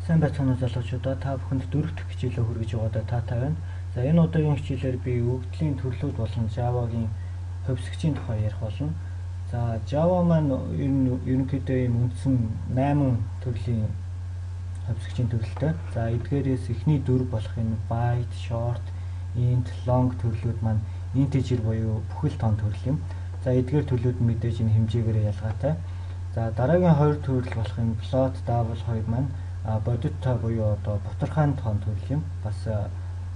Сайн байцгаана уу залуучуудаа. Та бүхэнд дөрөв дэх хичээлээ хүргэж байгаадаа таатай байна. За энэ удаагийн хичээлээр би өгөгдлийн төрлүүд болон Java-гийн хувьсгчийн тухай ярих болно. За Java маань ерөнхийдөө ийм үндсэн 8 төрлийн хувьсгчийн төрөлтэй. За эдгээрээс эхний 4 болох энэ byte, short, int, long төрлүүд маань integer буюу бүхэл тоон төрөл юм. За эдгээр төрлүүд нь мэдээж энэ хэмжээгээр ялгаатай. За дараагийн 2 төрөл болох энэ float, double хоёр маань бодит та буюу одоо бутархайн тоон төрөл юм. Бас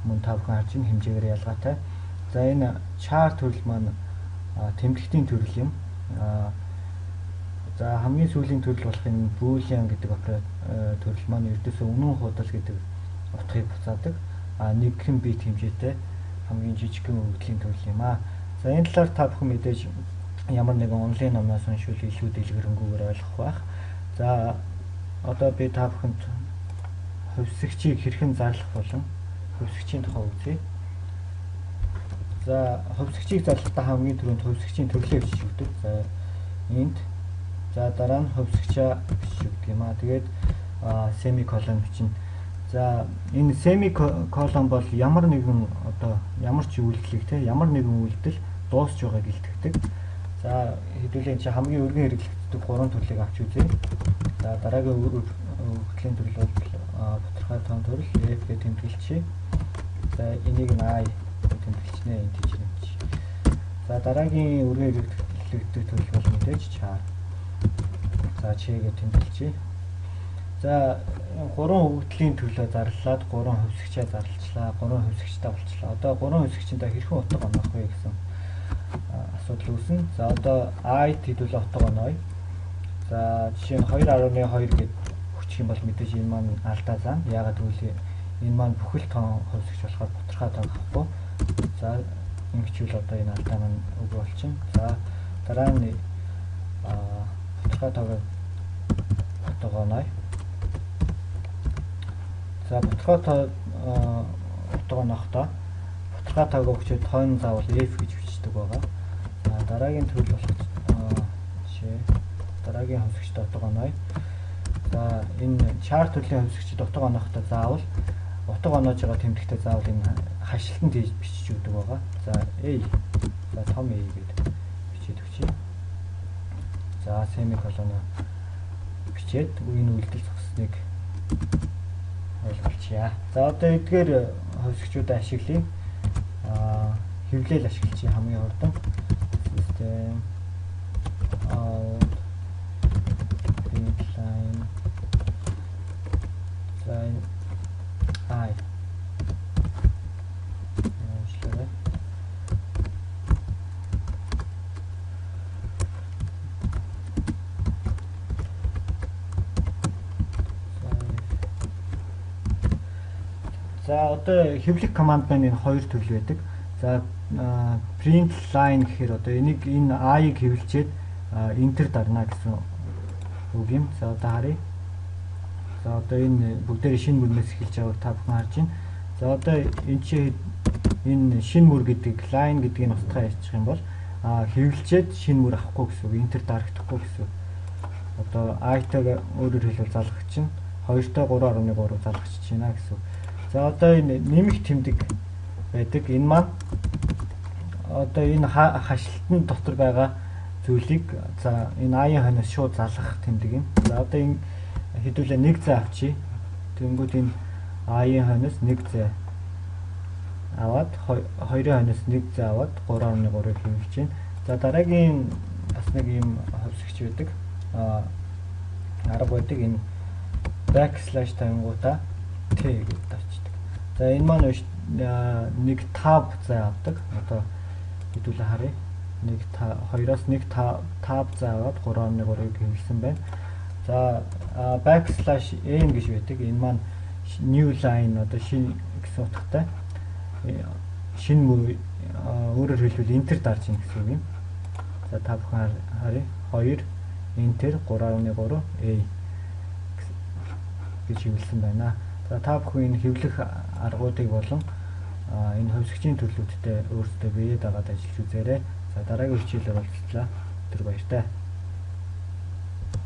мөн та бүхэн харж байгаа хэмжээгээр ялгаатай. За энэ char төрөл маань тэмдэгтийн төрөл юм. За хамгийн сүүлийн төрөл болох энэ boolean гэдэг төрөл маань ердөөсөө үнэн худал гэдэг утгыг буцаадаг. 1 бит хэмжээтэй хамгийн жижигхэн өгөгдлийн төрөл юм аа. За энэ талаар та бүхэн мэдээж ямар нэгэн онлайн номноос уншвал илүү дэлгэрэнгээр ойлгох байх. За одоо би та бүхэнд хувьсгчийг хэрхэн зарлах болон хувьсгчийн тухай үзье. За хувьсгчийг зарлахдаа хамгийн түрүүнд хувьсгчийн төрлөө бичиж өгдөг. За int. За дараа нь хувьсгчаа бичиж өгдөг юм аа. Тэгээд семиколон бичнэ. За энэ семиколон бол ямар нэгэн одоо ямар ч үйлдэлийг те ямар нэгэн үйлдэл дуусч байгааг илтгэдэг. За хэдүүлээ чи хамгийн өргөн хэрэглэгддэг 3 төрлийг авч үзье. За дараагийн өгөгдлийн төрөл бол бутархай тоон төрөл f гэж тэмдэглэчихье. За энийг нь I тэмдэглэчихнэ integer юм чи. За дараагийн өргөн хэрэглэгддэг төрөл бол мэдээж char. За ч гэж тэмдэглэчихье. За 3 өгөгдлийн төрлөө зарлаад 3 хувьсгчаа зарлалчлаа. 3 хувьсгчтай болчлаа. Одоо 3 хувьсгчтай хэрхэн утга оноох вэ гэсэн асуудал үүснэ. За одоо I хэдүүлээ утга оноё. За жишээ нь 2.2 гэж хүчих юм бол мэдээж энэ маань алдаа зам. Яагаад гэвэл энэ маань бүхэл тоон хувьсгч болохоор бутархай тоон авахгүй. За ингэчүүл одоо энэ алдаа маань үг болчихно. За дараа нь бутархай тоог утга оноё. За бутархай тоог утга онохдоо бутархай тоог өгчөөд тойрон заавал f гэж бичдэг байгаа. За дараагийн төрөл болох жишээ дараагийн хувьсгчд утга оноё. За энэ char төрлийн хувьсгчд утга онохдоо заавал утга оноож байгаа тэмдэгтээ заавал энэ хашлтанд хийж бичиж өгдөг байгаа. За a. За том a гэдэг бичиж өгчий. За семиколон бичээд үеийн үйлдэл зогсныг ойлголцъя. За одоо эдгээр хувьсгчдаа ашиглая. Хэвлэл ашиглая хамгийн хурдан. System out print line line I За одоо хэвлэх команд маань энэ хоёр төрөл байдаг. За print line гэхээр одоо энийг энэ I-ыг хэвлжээд enter дарна гэсэн үг юм. За одоо харъя. За одоо энэ бүгдээр шинэ мөрнөөс эхэлж байгааг та бүхэн харж байна. За одоо энэ чи энэ шинэ мөр гэдэг line гэдгийг устгах яачих юм бол хэвлжээд шинэ мөр авахгүй гэсэн үг. Enter дарагдахгүй гэсэн. Одоо I-тайг өөрөөр хэлбэл залгах чинь 2-той 3.3 залгах чинь гэсэн. За одоо энэ нэмэх тэмдэг байдаг. Энэ маань одоо энэ хашлтанд дотор байгаа зүйлийг за энэ I-ийн хойноос шууд залгах тэмдэг юм. За одоо энэ хэдүүлээ 1 зай авчий. Тэнгүүд энэ I-ийн хойноос 1 зай аваад 2-ын хойноос 1 зай аваад 3.3-ыг хэвлэж байна. За дараагийн бас нэг юм хувьсгч байдаг. Арга байдаг энэ backslash тайнгуудаа T гэж тавьчихдаг. За энэ маань нэг tab зай авдаг. Одоо хэдүүлээ харъя. 2-оос 1 tab зай аваад 3.3-ыг хэвлэсэн байна. За backslash n гэж байдаг. Энэ маань new line одоо шинэ гэсэн утгатай. Шинэ мөр өөрөөр хэлбэл enter дарж ийн гэсэн үг юм. За та бүхэн харъя. 2 enter 3.3 a гэж хэвлэсэн байна. За та бүхэн энэ хэвлэх аргуудыг болон энэ хувьсгчийн төрлүүдтэй өөрсдөө биеэ дагаад ажиллаж үзээрэй. За дараагийн хичээлээр уулзлаа. Тэр баяртай.